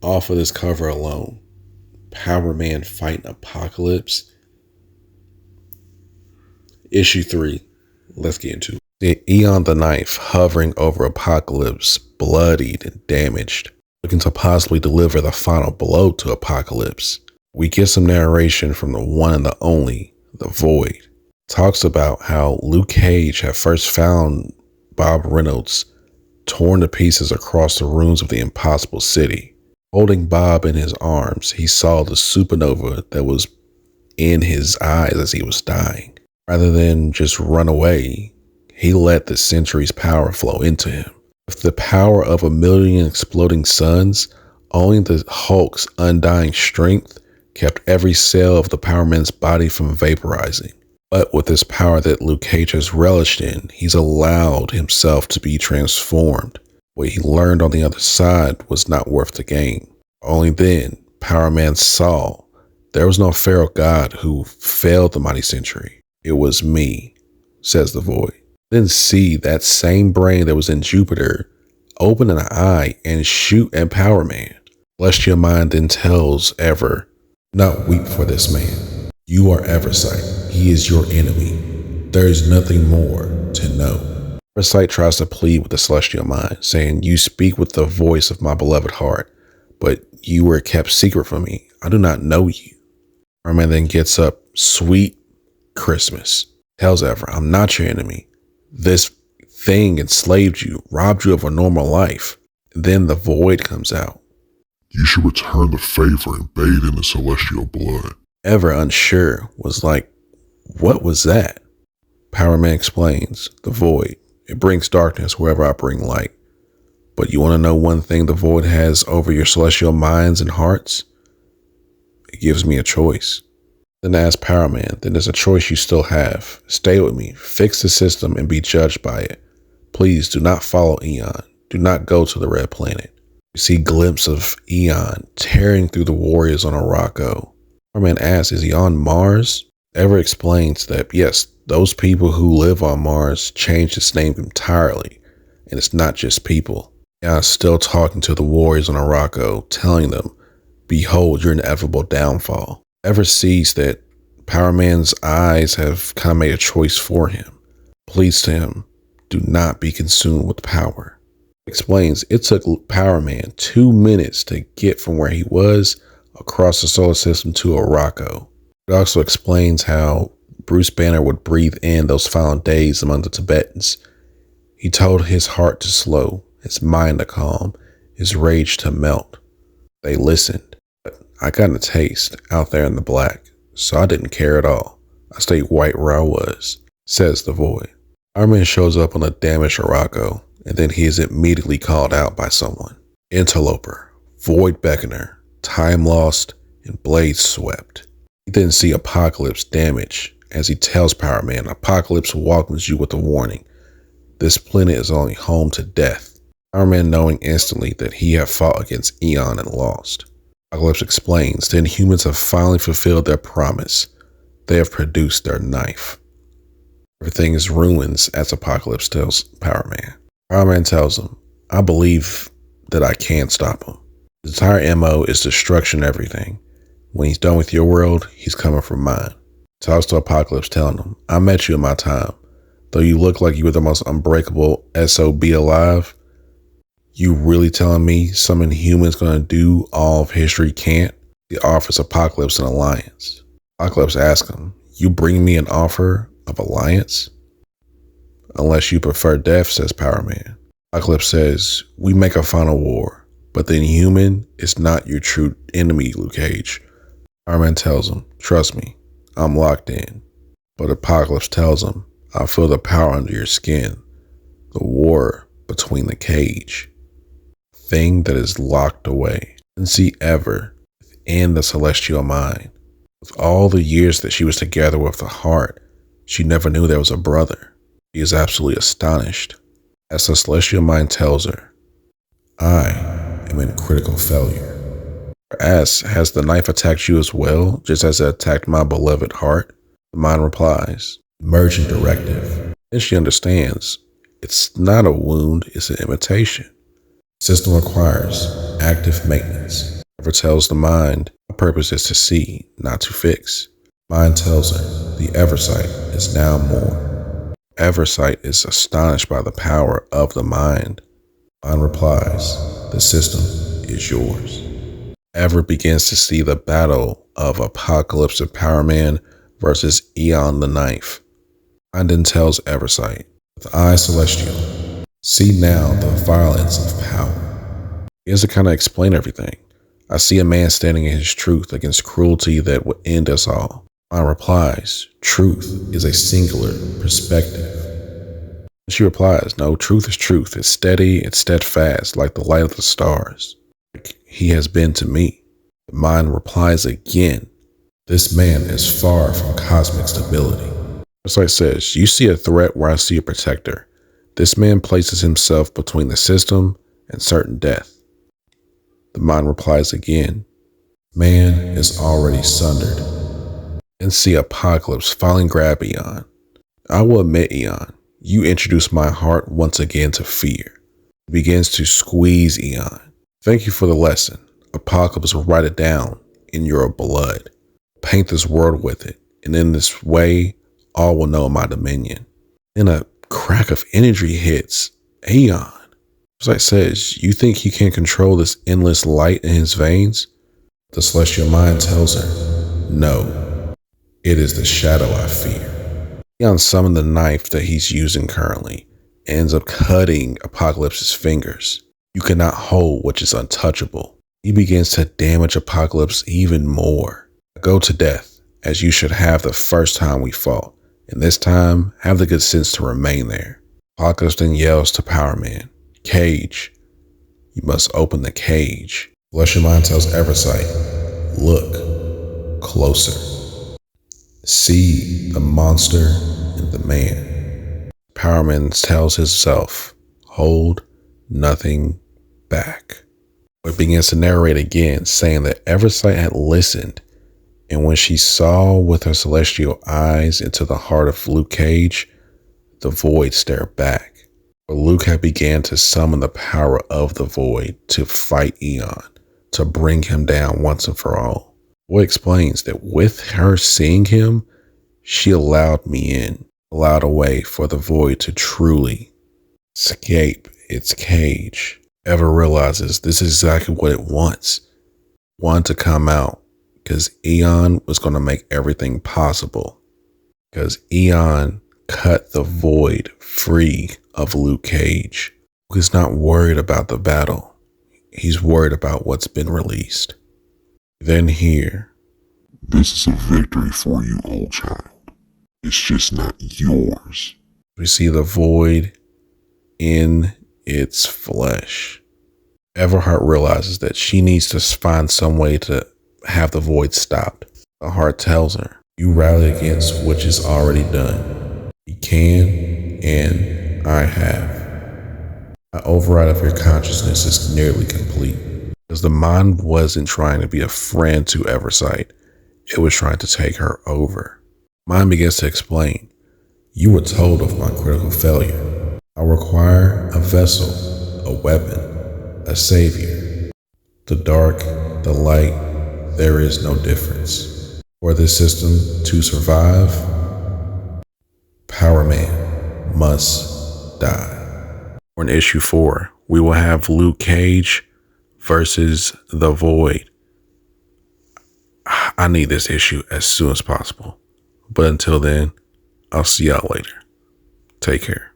Off of this cover alone, PowerMan fighting Apocalypse. Issue 3. Let's get into it. The Aeon the Knife hovering over Apocalypse, bloodied and damaged, looking to possibly deliver the final blow to Apocalypse. We get some narration from the one and the only, the Void. Talks about how Luke Cage had first found Bob Reynolds torn to pieces across the ruins of the Impossible City. Holding Bob in his arms, he saw the supernova that was in his eyes as he was dying. Rather than just run away, he let the century's power flow into him. With the power of 1,000,000 exploding suns, only the Hulk's undying strength kept every cell of the PowerMan's body from vaporizing. But with this power that Luke Cage has relished in, he's allowed himself to be transformed. What he learned on the other side was not worth the gain. Only then, PowerMan saw there was no feral god who failed the mighty century. It was me, says the Void. Then see that same brain that was in Jupiter open an eye and shoot at PowerMan. Celestial Mind then tells Ever, "Do not weep for this man. You are Eversight. He is your enemy. There is nothing more to know." Eversight tries to plead with the Celestial Mind, saying, "You speak with the voice of my beloved heart, but you were kept secret from me. I do not know you." PowerMan then gets up, "Sweet Christmas," tells Ever, "I'm not your enemy. This thing enslaved you, robbed you of a normal life." Then the Void comes out. "You should return the favor and bathe in the celestial blood." Ever, unsure, was like, "What was that?" PowerMan explains, "The Void. It brings darkness wherever I bring light. But you want to know one thing the Void has over your celestial minds and hearts? It gives me a choice." Then asks PowerMan, "Then there's a choice you still have. Stay with me, fix the system, and be judged by it. Please do not follow Aeon. Do not go to the Red Planet." We see a glimpse of Aeon tearing through the warriors on Araco. PowerMan asks, "Is he on Mars?" Ever explains that, yes, those people who live on Mars changed its name entirely, and it's not just people. Aeon's still talking to the warriors on Araco, telling them, "Behold your inevitable downfall." Ever sees that PowerMan's eyes have kind of made a choice for him. Pleads to him, "Do not be consumed with power." Explains it took PowerMan 2 minutes to get from where he was across the solar system to Araco. It also explains how Bruce Banner would breathe in those final days among the Tibetans. He told his heart to slow, his mind to calm, his rage to melt. They listened. I got a taste out there in the black, so I didn't care at all. I stayed right where I was, says the Void. PowerMan shows up on a damaged Araco, and then he is immediately called out by someone. Interloper, Void Beckoner, Time Lost, and Blade Swept. He then see Apocalypse damage as he tells PowerMan Apocalypse welcomes you with a warning. This planet is only home to death. PowerMan knowing instantly that he had fought against Aeon and lost. Apocalypse explains, then humans have finally fulfilled their promise. They have produced their knife. Everything is ruins, as Apocalypse tells PowerMan. PowerMan tells him, "I believe that I can stop him. His entire MO is destruction everything. When he's done with your world, he's coming for mine." Talks to Apocalypse telling him, "I met you in my time. Though you look like you were the most unbreakable SOB alive, you really telling me some inhuman's gonna do all of history can't?" He offers Apocalypse an alliance. Apocalypse asks him, "You bring me an offer of alliance?" "Unless you prefer death," says PowerMan. Apocalypse says, "We make a final war, but the inhuman is not your true enemy, Luke Cage." PowerMan tells him, "Trust me, I'm locked in." But Apocalypse tells him, "I feel the power under your skin, the war between the cage. Thing that is locked away." And see Ever within the celestial mind. With all the years that she was together with the heart, she never knew there was a brother. She is absolutely astonished. As the celestial mind tells her, "I am in critical failure." Asks, "Has the knife attacked you as well, just as it attacked my beloved heart?" The mind replies, "Emergent directive." Then she understands, it's not a wound, it's an imitation. System requires active maintenance. Ever tells the mind, my purpose is to see, not to fix. Mind tells her, the Eversight is now more. Eversight is astonished by the power of the mind. Mind replies, the system is yours. Ever begins to see the battle of Apocalypse of PowerMan versus Aeon the Knife. Mind then tells Eversight, with eye celestial, see now the violence of power. He has to kind of explain everything. I see a man standing in his truth against cruelty that would end us all. Mind replies, truth is a singular perspective. She replies, no, truth is truth. It's steady, it's steadfast, like the light of the stars. Like he has been to me. The mind replies again, this man is far from cosmic stability. Eversight says, you see a threat where I see a protector. This man places himself between the system and certain death. The mind replies again, man is already sundered. And see Apocalypse finally grab Aeon. I will admit, Aeon, you introduce my heart once again to fear. It begins to squeeze Aeon. Thank you for the lesson. Apocalypse will write it down in your blood. Paint this world with it, and in this way, all will know my dominion. Then a crack of energy hits Aeon. Eversight says, you think he can control this endless light in his veins? The celestial mind tells her, no. It is the shadow I fear. Aeon summons the knife that he's using currently, ends up cutting Apocalypse's fingers. You cannot hold which is untouchable. He begins to damage Apocalypse even more. Go to death, as you should have the first time we fought, and this time, have the good sense to remain there. Apocalypse then yells to PowerMan, cage. You must open the cage. Celestial mind tells Eversight, look closer. See the monster and the man. PowerMan tells himself, hold nothing back. It begins to narrate again, saying that Eversight had listened, and when she saw with her celestial eyes into the heart of Luke Cage, the void stared back. But Luke had began to summon the power of the void to fight Aeon, to bring him down once and for all. Boy explains that with her seeing him, she allowed me in, allowed a way for the void to truly escape its cage. Ever realizes this is exactly what it wants. Wanted to come out because Aeon was going to make everything possible. Because Aeon cut the void free of Luke Cage. He's not worried about the battle. He's worried about what's been released. Then here, this is a victory for you, old child. It's just not yours. We see the void in its flesh. Everheart realizes that she needs to find some way to have the void stopped. The heart tells her, you rally against which is already done. You can, and I have. The override of your consciousness is nearly complete. Because the mind wasn't trying to be a friend to Eversight. It was trying to take her over. Mind begins to explain. You were told of my critical failure. I require a vessel, a weapon, a savior. The dark, the light, there is no difference. For this system to survive, PowerMan must die. For in issue 4, we will have Luke Cage versus the Void. I need this issue as soon as possible. But until then, I'll see y'all later. Take care.